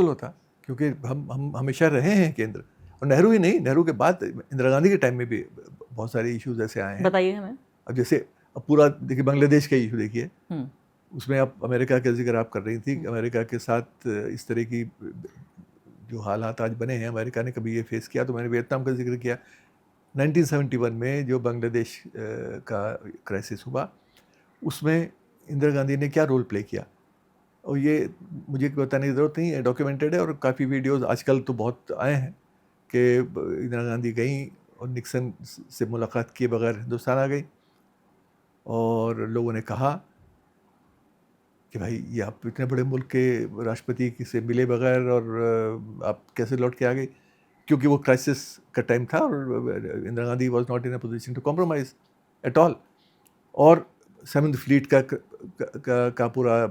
होता, क्योंकि हम हमेशा रहे हैं केंद्र। और नेहरू ही नहीं, नेहरू के बाद इंदिरा गांधी के टाइम में भी बहुत सारे इश्यूज ऐसे आए हैं। बताइए हमें। अब जैसे अब पूरा देखिए, बांग्लादेश का इशू देखिए, हम्म, उसमें आप अमेरिका का जिक्र आप कर रही थी। अमेरिका के साथ इस तरह की जो हालात आज बने हैं, अमेरिका ने कभी ये फेस किया, तो मैंने वियतनाम का जिक्र किया। 1971 में जो बांग्लादेश का क्राइसिस हुआ, उसमें इंदिरा गांधी ने क्या रोल प्ले किया, और ये मुझे बताने की ज़रूरत नहीं है, डॉक्यूमेंटेड है। और काफ़ी वीडियोस आजकल तो बहुत आए हैं कि इंदिरा गांधी गई और निक्सन से मुलाकात किए बगैर हिंदुस्तान आ गई, और लोगों ने कहा कि भाई ये आप इतने बड़े मुल्क के राष्ट्रपति से मिले बगैर और आप कैसे लौट के आ गई, क्योंकि वो क्राइसिस का टाइम था और Indira Gandhi was not in a position to compromise at all. और समुद्र फ्लीट का पूरा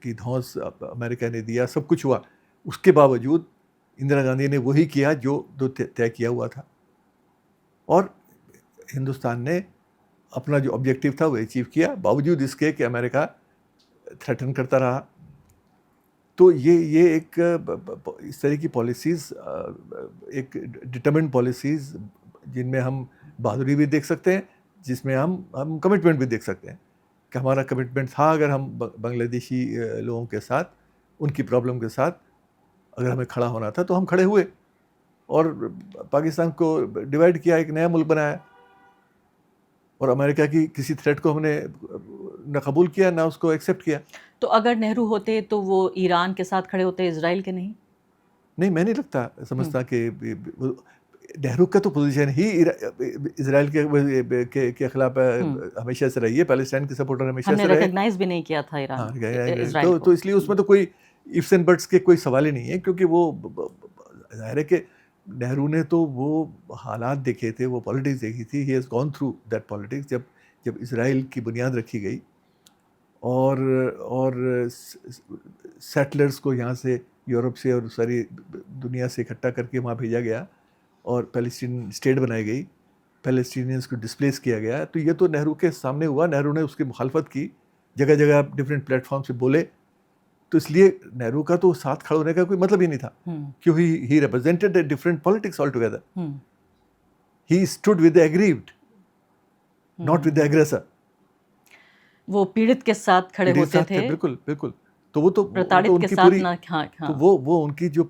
की धौंस अमेरिका ने दिया, सब कुछ हुआ। उसके बावजूद इंदिरा गांधी ने वही किया जो तय किया हुआ था, और हिंदुस्तान ने अपना जो ऑब्जेक्टिव था वो अचीव किया, बावजूद इसके कि अमेरिका थ्रेटन करता रहा। तो ये एक इस तरह की पॉलिसीज़, एक डिटरमिन्ड पॉलिसीज़, जिनमें हम बहादुरी भी देख सकते हैं, जिसमें हम कमिटमेंट भी देख सकते हैं कि हमारा कमिटमेंट था, अगर हम बांग्लादेशी लोगों के साथ, उनकी प्रॉब्लम के साथ अगर हमें खड़ा होना था तो हम खड़े हुए, और पाकिस्तान को डिवाइड किया, एक नया मुल्क बनाया, और अमेरिका की किसी थ्रेट को हमने ना कबूल किया ना उसको एक्सेप्ट किया। तो अगर नेहरू होते तो वो ईरान के साथ खड़े होते, इजराइल के नहीं? नहीं, मैं नहीं समझता कि नेहरू का तो पोजीशन ही इजराइल के खिलाफ हमेशा से रही है, पैलेस्टाइन के सपोर्टर हमेशा हमने से रहे। रिकॉग्नाइज भी नहीं किया था ईरान, हाँ, इजराइल तो इसलिए उसमें तो कोई इफ्स एंड बट्स के कोई सवाल ही नहीं है, क्योंकि वो जाहिर है कि नेहरू ने तो वो हालात देखे थे, वो पॉलिटिक्स देखी थी। He has gone through that politics. जब इसराइल की बुनियाद रखी गई और सेटलर्स को यहाँ से, यूरोप से और सारी दुनिया से इकट्ठा करके वहाँ भेजा गया और पैलेस्टीन स्टेट बनाई गई, पैलेस्टीनियंस को डिस्प्लेस किया गया, तो ये तो नेहरू के सामने हुआ। नेहरू ने उसकी मुखालफत की, जगह जगह डिफरेंट प्लेटफॉर्म से बोले, तो इसलिए नेहरू का तो साथ खड़े होने का कोई मतलब ही नहीं था, क्योंकि he represented a different politics all together. He stood with the aggrieved, not with the aggressor. वो पीड़ित के साथ खड़े होते थे, बिल्कुल। तो वो तो प्रताड़ित के उनकी साथ पूरी, ना। हाँ, हाँ। तो वो उनकी जो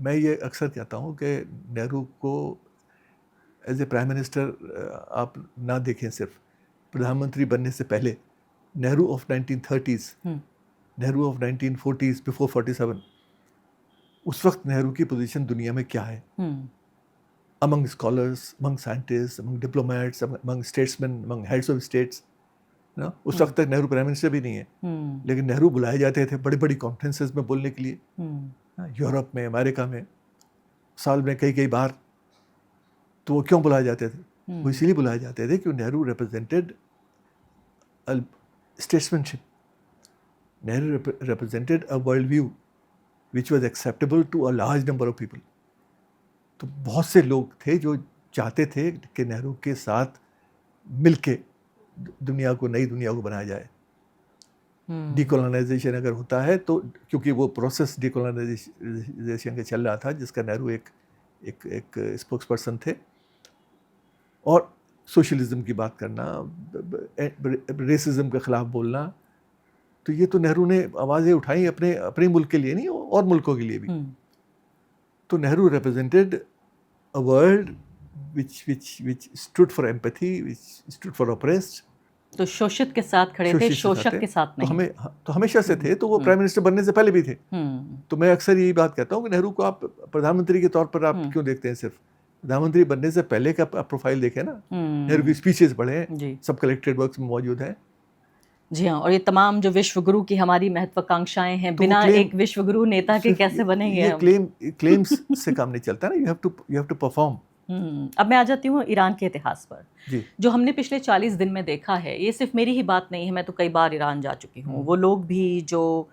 मैं ये अक्सर कहता हूँ कि नेहरू को एज ए प्राइम मिनिस्टर आप ना देखें, सिर्फ प्रधानमंत्री बनने से पहले, Nehru of 1930s, Nehru of 1940s, before 47, उस वक्त नेहरू की पोजीशन दुनिया में क्या है, among scholars, among scientists, among diplomats, among statesmen, among heads of states, ना उस वक्त तक नेहरू प्राइम मिनिस्टर भी नहीं है, लेकिन नेहरू बुलाए जाते थे बड़ी बड़ी कॉन्फ्रेंसेस में बोलने के लिए, यूरोप में, अमेरिका में, साल में कई बार। तो वो क्यों बुलाए जाते थे? वो इसीलिए बुलाए जाते थे कि Nehru represented statesmanship, Nehru represented a world view, which was acceptable to a large number of people. तो बहुत से लोग थे जो चाहते थे कि नेहरू के साथ मिलके दुनिया को, नई दुनिया को बनाया जाए। डिकोलोनाइजेशन अगर होता है तो, क्योंकि वो प्रोसेस डिकोलोनाइजेशन का चल रहा था जिसका नेहरू एक स्पोक्स पर्सन थे, और सोशलिज्म की बात करना, रेसिज्म के खिलाफ बोलना, तो ये तो नेहरू ने आवाज़ें उठाई अपने मुल्क के लिए नहीं, और मुल्कों के लिए भी। तो Nehru represented a world which stood for empathy, which stood for oppressed। तो शोषित के साथ खड़े थे, शोषक के साथ नहीं। तो हमेशा से थे, तो वो प्राइम मिनिस्टर बनने से पहले भी थे। तो मैं अक्सर यही बात कहता हूँ कि नेहरू को आप प्रधानमंत्री के तौर पर आप क्यों देखते हैं? सिर्फ प्रधानमंत्री बनने से पहले का प्रोफाइल देखें ना, नेहरू की स्पीचेस पढ़ें, सब कलेक्टेड वर्क्स में मौजूद हैं। जी हाँ, और ये तमाम जो विश्व गुरु की हमारी महत्वाकांक्षाएं हैं, बिना एक विश्व गुरु नेता के कैसे बनेंगे? ये क्लेम्स से काम नहीं चलता ना, यू हैव टू परफॉर्म। अब मैं आ जाती हूँ ईरान के इतिहास पर जी। जो हमने पिछले 40 दिन में देखा है। ये सिर्फ मेरी ही बात नहीं है, मैं तो कई बार ईरान जा चुकी हूँ। वो लोग भी जो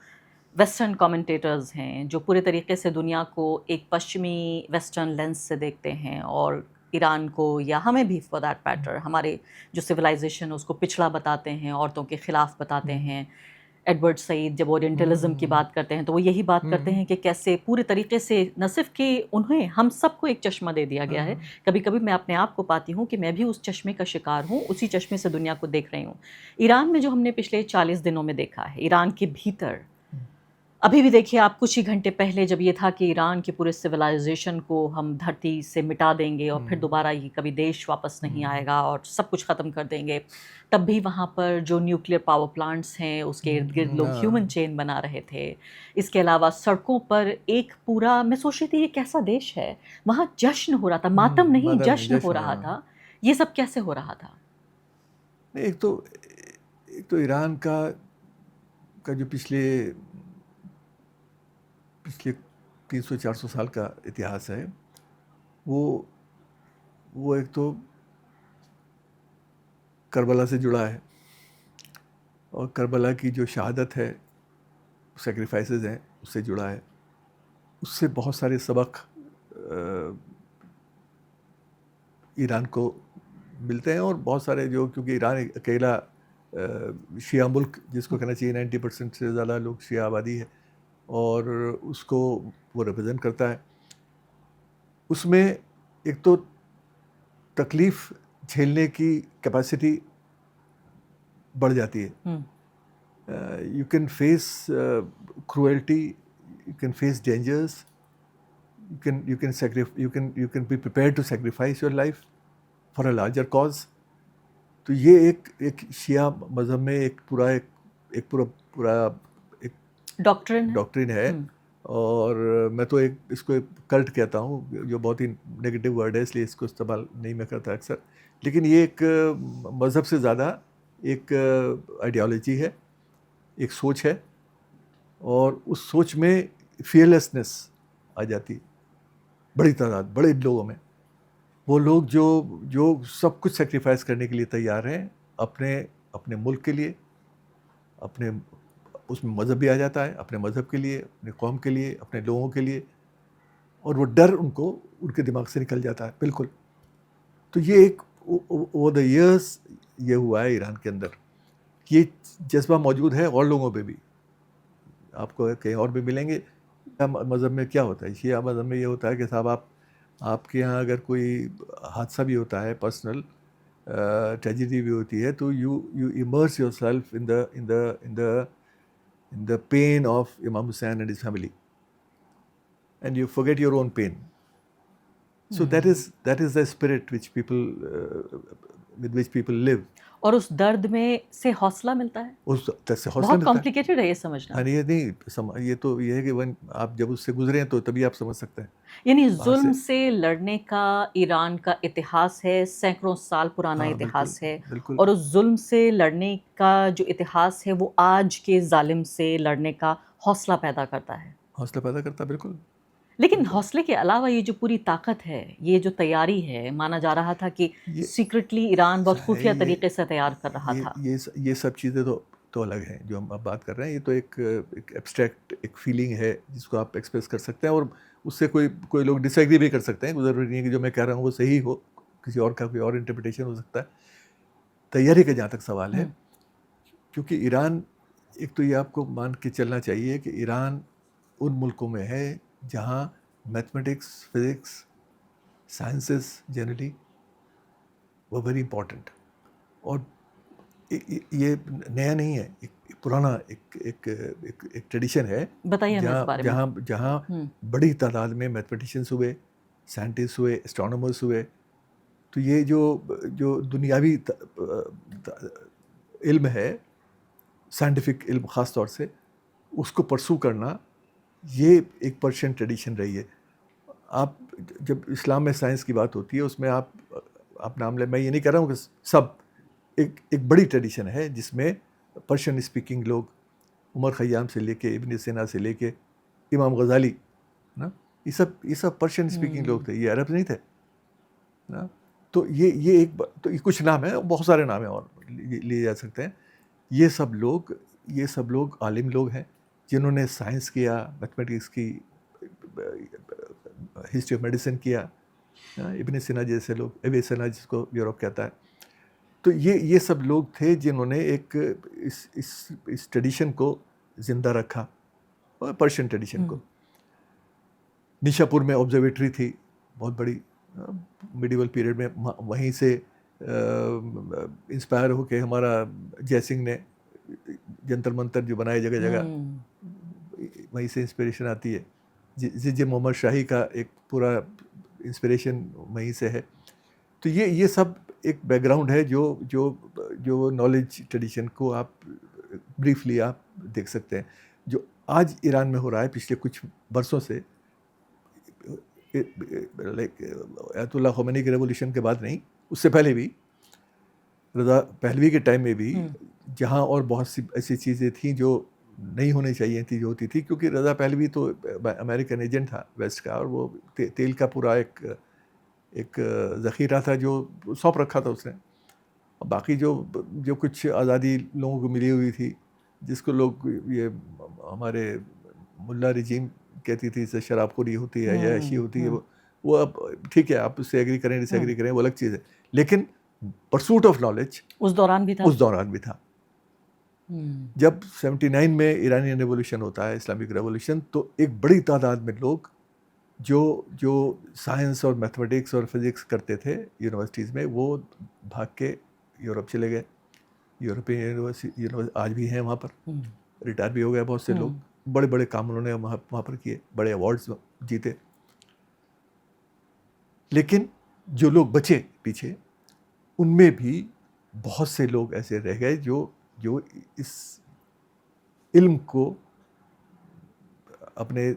वेस्टर्न कमेंटेटर्स हैं, जो पूरे तरीके से दुनिया को एक पश्चिमी वेस्टर्न लेंस से देखते हैं, और ईरान को, या हमें भी फॉर दैट मैटर, हमारे जो सिविलाइजेशन है उसको पिछड़ा बताते हैं, औरतों के खिलाफ बताते हैं। एडवर्ड सईद जब ओरिएंटलिज्म की बात करते हैं तो वो यही बात करते हैं कि कैसे पूरे तरीके से न सिर्फ कि उन्हें, हम सबको एक चश्मा दे दिया गया है। कभी कभी मैं अपने आप को पाती हूँ कि मैं भी उस चश्मे का शिकार हूँ, उसी चश्मे से दुनिया को देख रही हूँ। ईरान में जो हमने पिछले 40 दिनों में देखा है, ईरान के भीतर अभी भी देखिए आप, कुछ ही घंटे पहले जब ये था कि ईरान के पूरे सिविलाइजेशन को हम धरती से मिटा देंगे और फिर दोबारा ये कभी देश वापस नहीं आएगा और सब कुछ ख़त्म कर देंगे, तब भी वहाँ पर जो न्यूक्लियर पावर प्लांट्स हैं उसके इर्द गिर्द लोग ह्यूमन चेन बना रहे थे। इसके अलावा सड़कों पर एक पूरा, मैं सोच रही थी ये कैसा देश है, वहाँ जश्न हो रहा था, मातम नहीं, जश्न हो रहा था। ये सब कैसे हो रहा था? एक तो ईरान का जो पिछले 300-400 साल का इतिहास है, वो एक तो करबला से जुड़ा है, और करबला की जो शहादत है, सेक्रीफाइसेस हैं, उससे जुड़ा है। उससे बहुत सारे सबक ईरान को मिलते हैं, और बहुत सारे जो, क्योंकि ईरान एक अकेला शिया मुल्क जिसको कहना चाहिए, 90% से ज़्यादा लोग शिया आबादी है, और उसको वो रिप्रेजेंट करता है। उसमें एक तो तकलीफ़ झेलने की कैपेसिटी बढ़ जाती है। You can face cruelty, you can face dangers, you can be prepared to sacrifice your life for a larger cause। तो ये एक शिया मज़हब में एक पूरा डॉक्ट्रिन है। और मैं तो इसको एक कल्ट कहता हूँ, जो बहुत ही नेगेटिव वर्ड है, इसलिए इसको इस्तेमाल नहीं मैं करता अक्सर। लेकिन ये एक मज़हब से ज़्यादा एक आइडियोलॉजी है, एक सोच है, और उस सोच में फियरलेसनेस आ जाती, बड़ी तादाद, बड़े लोगों में। वो लोग जो सब कुछ सेक्रीफाइस करने के लिए तैयार हैं, अपने मुल्क के लिए, अपने, उसमें मज़हब भी आ जाता है, अपने मज़हब के लिए, अपने कौम के लिए, अपने लोगों के लिए, और वो डर उनके दिमाग से निकल जाता है बिल्कुल। तो ये एक ओवर द ईयर्स ये हुआ है ईरान के अंदर, ये जज्बा मौजूद है और लोगों पे भी, आपको कहीं और भी मिलेंगे। मज़हब में क्या होता है, शिया मज़हब में ये होता है कि साहब आपके यहाँ अगर कोई हादसा भी होता है, पर्सनल ट्रेजेडी भी होती है, तो you immerse yourself in the pain of Imam Hussain and his family, and you forget your own pain। So that is the spirit with which people live। और उस दर्द में से हौसला मिलता है, उस दर्द से हौसला बहुत मिलता है। कॉम्प्लिकेटेड है ये समझना। ये नहीं, ये तो ये है कि आप जब उससे गुजरे हैं तो तभी आप समझ सकते हैं। यानी जुल्म से लड़ने का ईरान का इतिहास है, सैकड़ों साल पुराना इतिहास है, और उस जुल्म से लड़ने का जो इतिहास है वो आज के जालिम से लड़ने का हौसला पैदा करता है। बिल्कुल। लेकिन हौसले के अलावा ये जो पूरी ताकत है, ये जो तैयारी है, माना जा रहा था कि सीक्रेटली ईरान बहुत खुफिया तरीके से तैयार कर रहा था। ये सब चीज़ें तो अलग है। जो हम अब बात कर रहे हैं ये तो एक एब्स्ट्रैक्ट एक फीलिंग है जिसको आप एक्सप्रेस कर सकते हैं, और उससे कोई लोग डिसएग्री भी कर सकते हैं। ज़रूरी नहीं है कि जो मैं कह रहा हूँ वो सही हो, किसी और का कोई और इंटरप्रिटेशन हो सकता है। तैयारी का जहाँ तक सवाल है, क्योंकि ईरान, एक तो ये आपको मान के चलना चाहिए कि ईरान उन मुल्कों में है जहाँ मैथमेटिक्स, फिज़िक्स, साइंसेस जनरली वो वेरी इंपॉर्टेंट, और ये नया नहीं है, एक पुराना एक ट्रेडिशन है। बताइए हमें इस बारे में। जहाँ बड़ी तादाद में मैथमेटिशियंस हुए, साइंटिस्ट हुए, एस्ट्रोनॉमर्स हुए, तो ये जो दुनियावी इल्म है, साइंटिफिक इल्म ख़ास तौर से, उसको परसू करना, ये एक पर्शियन ट्रेडिशन रही है। आप जब इस्लाम में साइंस की बात होती है उसमें आप नाम ले, मैं ये नहीं कह रहा हूँ कि सब, एक बड़ी ट्रेडिशन है जिसमें पर्शियन स्पीकिंग लोग, उमर ख़य्याम से लेके इब्न सीना से लेके इमाम गज़ाली ना, ये सब पर्शियन स्पीकिंग लोग थे, ये अरब नहीं थे ना। तो ये तो ये कुछ नाम है, बहुत सारे नाम हैं और लिए जा सकते हैं। ये सब लोग आलिम लोग हैं जिन्होंने साइंस किया, मैथमेटिक्स की, हिस्ट्री ऑफ मेडिसिन किया। इब्न सीना जैसे लोग, एविसेना जिसको यूरोप कहता है, तो ये सब लोग थे जिन्होंने एक इस ट्रेडिशन को ज़िंदा रखा, और पर्शियन ट्रेडिशन को। निशापुर में ऑब्जर्वेटरी थी बहुत बड़ी, मिडिवल पीरियड में, वहीं से इंस्पायर होके हमारा जयसिंह ने जंतर मंतर जो बनाए जगह जगह, वहीं से इंस्पिरेशन आती है। जिजे मोहम्मद शाही का एक पूरा इंस्पिरेशन वहीं से है। तो ये सब एक बैकग्राउंड है जो नॉलेज ट्रेडिशन को आप ब्रीफली आप देख सकते हैं। जो आज ईरान में हो रहा है पिछले कुछ बरसों से, लाइक अयतुल्लाह ख़ोमेनी के रेवोल्यूशन के बाद नहीं, उससे पहले भी, रज़ा पहलवी के टाइम में भी, जहाँ और बहुत सी ऐसी चीज़ें थी जो नहीं होनी चाहिए थी, जो होती थी, क्योंकि रज़ा पहलवी तो अमेरिकन एजेंट था वेस्ट का, और वो तेल का पूरा एक ज़ख़ीरा था जो सौंप रखा था उसने। और बाकी जो कुछ आज़ादी लोगों को मिली हुई थी, जिसको लोग ये हमारे मुल्ला रिजीम कहती थी इससे शराबखोरी होती है या ऐशी होती है, वो अब ठीक है, आप उससे एग्री करें डिसएग्री करें, वो अलग चीज़ है, लेकिन परसूट ऑफ नॉलेज उस दौरान भी था। जब 79 में ईरानियन रेवोल्यूशन होता है, इस्लामिक रेवोल्यूशन, तो एक बड़ी तादाद में लोग जो साइंस और मैथमेटिक्स और फिज़िक्स करते थे यूनिवर्सिटीज़ में, वो भाग के यूरोप चले गए। यूरोपियन यूनिवर्सिटी आज भी हैं वहाँ पर, रिटायर भी हो गए बहुत से लोग, बड़े बड़े काम उन्होंने वहाँ पर किए, बड़े अवार्ड्स जीते। लेकिन जो लोग बचे पीछे, उनमें भी बहुत से लोग ऐसे रह गए जो इस इल्म को अपने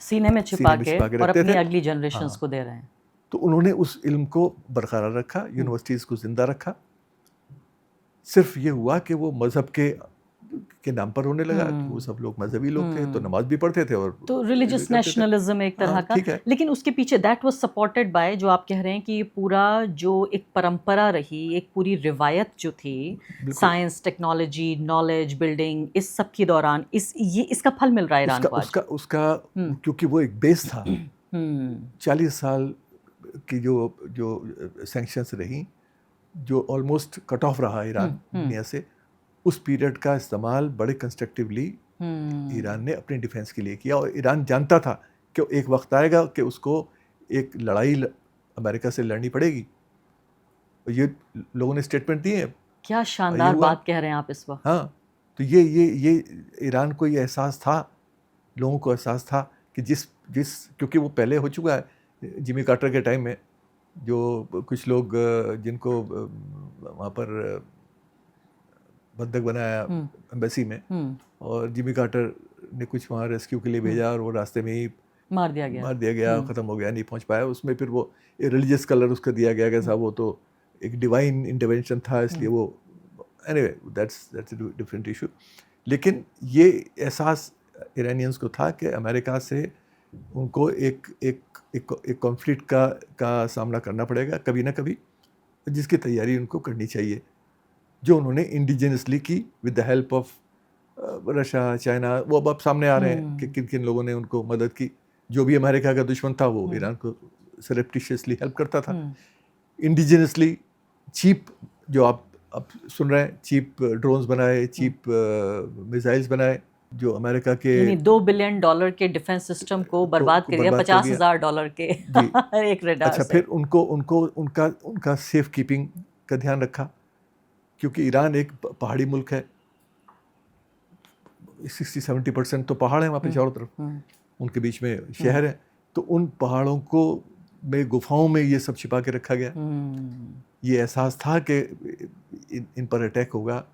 सीने में छिपा के और अपनी अगली जनरेशंस को दे रहे हैं। तो उन्होंने उस इल्म को बरकरार रखा, यूनिवर्सिटीज़ को ज़िंदा रखा। सिर्फ ये हुआ कि वो मज़हब के नाम पर होने लगा कि वो सब लोग मजहबी लोग थे, तो नमाज भी पढ़ते थे, और तो रिलीजियस नेशनलिज्म एक तरह का। लेकिन उसके पीछे दैट वाज सपोर्टेड बाय, जो आप कह रहे हैं कि ये पूरा जो एक परंपरा रही, एक पूरी रिवायत जो थी, साइंस, टेक्नोलॉजी, नॉलेज बिल्डिंग, इस सब के दौरान इसका फल मिल रहा है ईरान को उसका क्योंकि वो एक बेस था। 40 साल की जो सैंक्शंस रही, जो ऑलमोस्ट कट ऑफ रहा ईरान दुनिया से, उस पीरियड का इस्तेमाल बड़े कंस्ट्रक्टिवली ईरान ने अपने डिफेंस के लिए किया। और ईरान जानता था कि एक वक्त आएगा कि उसको एक लड़ाई अमेरिका से लड़नी पड़ेगी। ये लोगों ने स्टेटमेंट दिए हैं। क्या शानदार बात कह रहे हैं आप इस वक्त। हाँ, तो ये ईरान को ये एहसास था, लोगों को एहसास था कि क्योंकि वो पहले हो चुका है जिमी कार्टर के टाइम में, जो कुछ लोग जिनको वहाँ पर बंधक बनाया एम्बेसी में, और जिमी कार्टर ने कुछ वहाँ रेस्क्यू के लिए भेजा, और वो रास्ते में ही मार दिया गया, ख़त्म हो गया, नहीं पहुँच पाया। उसमें फिर वो रिलीजियस कलर उसका दिया गया कि साहब वो तो एक डिवाइन इंटरवेंशन था, इसलिए वो, anyway that's a different issue. लेकिन ये एहसास ईरानियंस को था कि अमेरिका से उनको एक कॉन्फ्लिक्ट का सामना करना पड़ेगा कभी ना कभी, जिसकी तैयारी उनको करनी चाहिए। जो उन्होंने इंडिजिनसली की with the help of Russia, China. वो अब सामने आ रहे हैं कि किन किन लोगों ने उनको मदद की। जो भी अमेरिका का दुश्मन था वो ईरान को सरप्टिशियसली हेल्प करता था। इंडिजिनसली चीप, जो आप अब सुन रहे हैं, चीप ड्रोन्स बनाए, चीप मिसाइल्स बनाए, जो अमेरिका के यानी $2 बिलियन के डिफेंस सिस्टम को बर्बाद कर दिया, $50,000 के एक रडार अच्छा, से। फिर उनको उनको उनका उनका सेफ कीपिंग का ध्यान रखा, क्योंकि ईरान एक पहाड़ी मुल्क है। 60-70% तो पहाड़ है वहाँ पे चारों तरफ, उनके बीच में शहर है। तो उन पहाड़ों को में गुफाओं में ये सब छिपा के रखा गया। ये एहसास था कि इन पर अटैक होगा।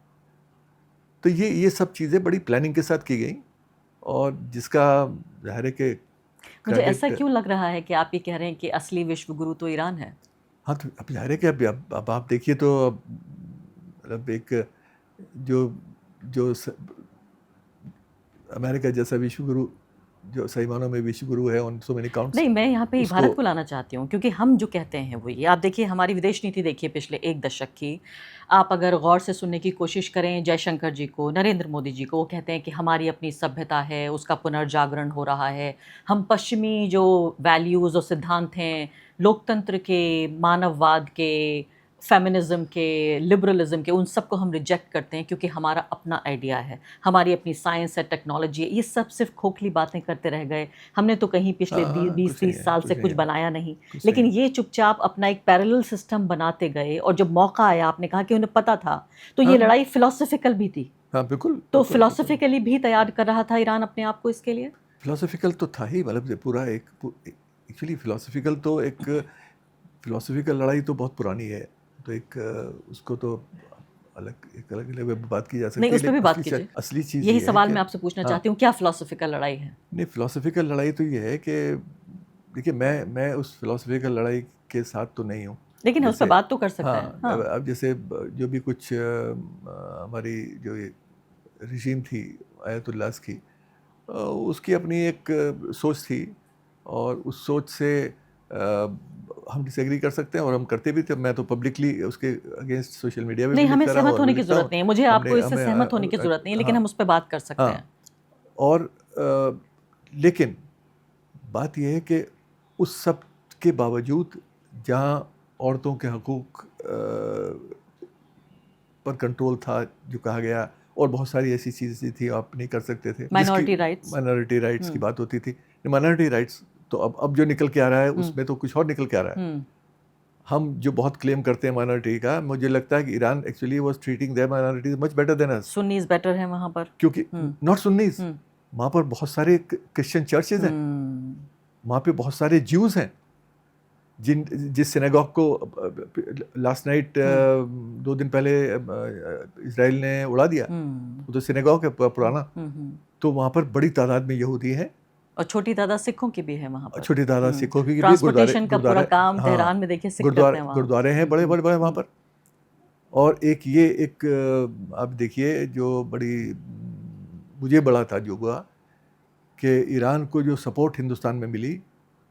तो ये सब चीज़ें बड़ी प्लानिंग के साथ की गई, और जिसका ज़ाहिर है कि मुझे ऐसा क्यों लग रहा है कि आप ये कह रहे हैं कि असली विश्व गुरु तो ईरान है? हाँ, तो अब ज़ाहिर है कि अब आप देखिए तो मतलब एक जो अमेरिका जैसा विश्व गुरु, जो सही मानों में विश्व गुरु है ऑन सो मेनी काउंट्स। नहीं, मैं यहाँ पे भारत को लाना चाहती हूँ, क्योंकि हम जो कहते हैं वही। आप देखिए हमारी विदेश नीति देखिए पिछले 1 दशक की, आप अगर गौर से सुनने की कोशिश करें जयशंकर जी को, नरेंद्र मोदी जी को, वो कहते हैं कि हमारी अपनी सभ्यता है, उसका पुनर्जागरण हो रहा है। हम पश्चिमी जो वैल्यूज़ और सिद्धांत हैं, लोकतंत्र के, मानववाद के, फेमिनिज्म के, लिबरलिज्म के, उन सब को हम रिजेक्ट करते हैं, क्योंकि हमारा अपना आइडिया है, हमारी अपनी साइंस है, टेक्नोलॉजी है। ये सब सिर्फ खोखली बातें करते रह गए। हमने तो कहीं पिछले 20-30 साल से कुछ बनाया नहीं, लेकिन ये चुपचाप अपना एक पैरेलल सिस्टम बनाते गए। और जब मौका आया, आपने कहा कि उन्हें पता था, तो ये लड़ाई फिलोसफिकल भी थी। हाँ, बिल्कुल। तो फिलोसफिकली भी तैयार कर रहा था ईरान अपने आप को इसके लिए? फिलोसफिकल तो था ही, मतलब पूरा एक्चुअली फिलोसफिकल लड़ाई तो बहुत पुरानी है। तो उसको तो अलग बात की जा सकती है। नहीं, उस पर भी बात कीजिए। असली चीज़ यही सवाल मैं आपसे पूछना चाहती हूँ, क्या फिलोसफिकल लड़ाई है? नहीं, फिलोसफिकल लड़ाई तो ये है कि देखिए, मैं उस फिलोसफिकल लड़ाई के साथ तो नहीं हूँ, लेकिन उस पर बात तो कर सकते हैं। हाँ, अब जैसे जो भी कुछ हमारी जो ये रिजीम थी आयतुल्लाह की, उसकी अपनी एक सोच थी, और उस सोच से हम डिसएग्री कर सकते हैं, और हम करते भी थे। मैं तो पब्लिकली उसके अगेंस्ट सोशल मीडिया में नहीं, हमें सहमत होने की जरूरत नहीं है। मुझे आपको इससे सहमत होने की जरूरत नहीं है, लेकिन हाँ, हम उस पर बात कर सकते हैं। और लेकिन बात यह है कि उस सब के बावजूद जहाँ औरतों के हकूक़ पर कंट्रोल था, जो कहा गया, और बहुत सारी ऐसी चीज़ें थी आप नहीं कर सकते थे। माइनॉरिटी राइट्स की बात होती थी। माइनॉरिटी राइट्स तो अब जो निकल के आ रहा है उसमें तो कुछ और निकल के आ रहा है। हम जो बहुत क्लेम करते हैं माइनॉरिटी का, मुझे लगता है कि Iran actually was treating their minorities much better than us. Sunnis better है वहाँ पर, क्योंकि नॉट सुन्नीज, वहाँ पर बहुत सारे क्रिश्चियन चर्चेज हैं, वहाँ पे बहुत सारे ज्यूज़ हैं, जिस सिनेगॉग को लास्ट नाइट 2 दिन पहले इजराइल ने उड़ा दिया, वो तो सिनेगॉग है पुराना। तो वहाँ पर बड़ी तादाद में यहूदी हैं, और छोटी तादाद सिखों की भी है वहाँ पर। छोटी तादाद सिखों की भी। ट्रांसपोर्टेशन का पूरा काम तेहरान में देखिए सिख करते हैं वहाँ। गुरुद्वारे हैं बड़े बड़े वहाँ पर। और एक आप देखिए जो बड़ी मुझे बड़ा ताज्जुब हुआ कि ईरान को जो सपोर्ट हिंदुस्तान में मिली,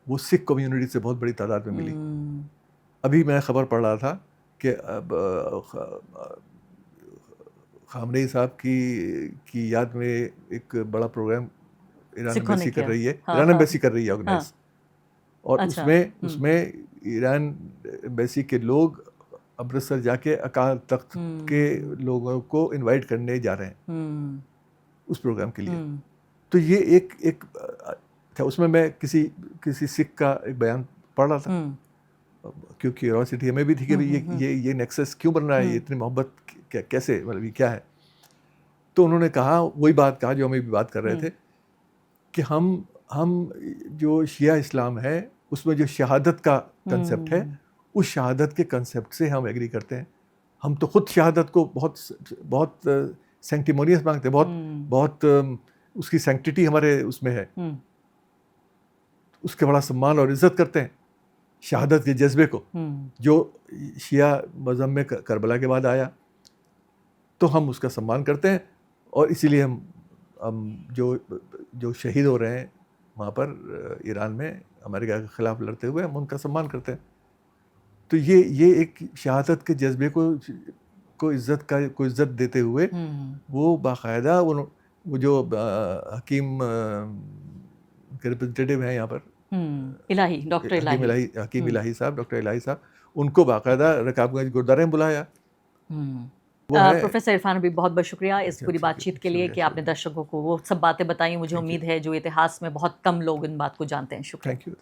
वो सिख कम्युनिटी से बहुत बड़ी तादाद में मिली। अभी मैं खबर पढ़ रहा था कि खामनेई साहब की याद में एक बड़ा प्रोग्राम ईरान एम्बेसी कर रही है, ईरान एम्बेसी कर रही है ऑर्गेनाइज। और उसमें ईरान एम्बेसी के लोग अमृतसर जाके अकाल तख्त के लोगों को इनवाइट करने जा रहे हैं उस प्रोग्राम के लिए। तो ये एक था। उसमें मैं किसी सिख का एक बयान पढ़ रहा था, क्योंकि क्यूरियोसिटी हमें भी थी कि ये नेक्सस क्यों बन रहा है, ये इतनी मोहब्बत कैसे, मतलब ये क्या है। तो उन्होंने कहा, वही बात कहा जो हम भी बात कर रहे थे, कि हम जो शिया इस्लाम है उसमें जो शहादत का कंसेप्ट है, उस शहादत के कंसेप्ट से हम एग्री करते हैं। हम तो खुद शहादत को बहुत सैंक्टिमोनियस मांगते हैं, बहुत उसकी सैंक्टिटी हमारे उसमें है, उसके बड़ा सम्मान और इज्जत करते हैं शहादत के जज्बे को, जो शिया मज़हब में करबला के बाद आया। तो हम उसका सम्मान करते हैं, और इसीलिए हम जो शहीद हो रहे हैं वहाँ पर ईरान में अमेरिका के ख़िलाफ़ लड़ते हुए, हम उनका सम्मान करते हैं। तो ये एक शहादत के जज्बे को को इज्जत देते हुए वो बाकायदा वो जो हकीम के रिप्रेजेंटेटिव हैं यहाँ पर, इलाही, डॉक्टर इलाही। हकीम इलाही साहब, डॉक्टर इलाही साहब, उनको बाकायदा रकाबगंज गुरुद्वारे में बुलाया। वो है। प्रोफेसर इरफान हबीब, बहुत बहुत शुक्रिया इस पूरी बातचीत के लिए कि शुक्रिया, आपने दर्शकों को वो सब बातें बताई। मुझे उम्मीद है जो इतिहास में बहुत कम लोग इन बात को जानते हैं। शुक्रिया। Thank you.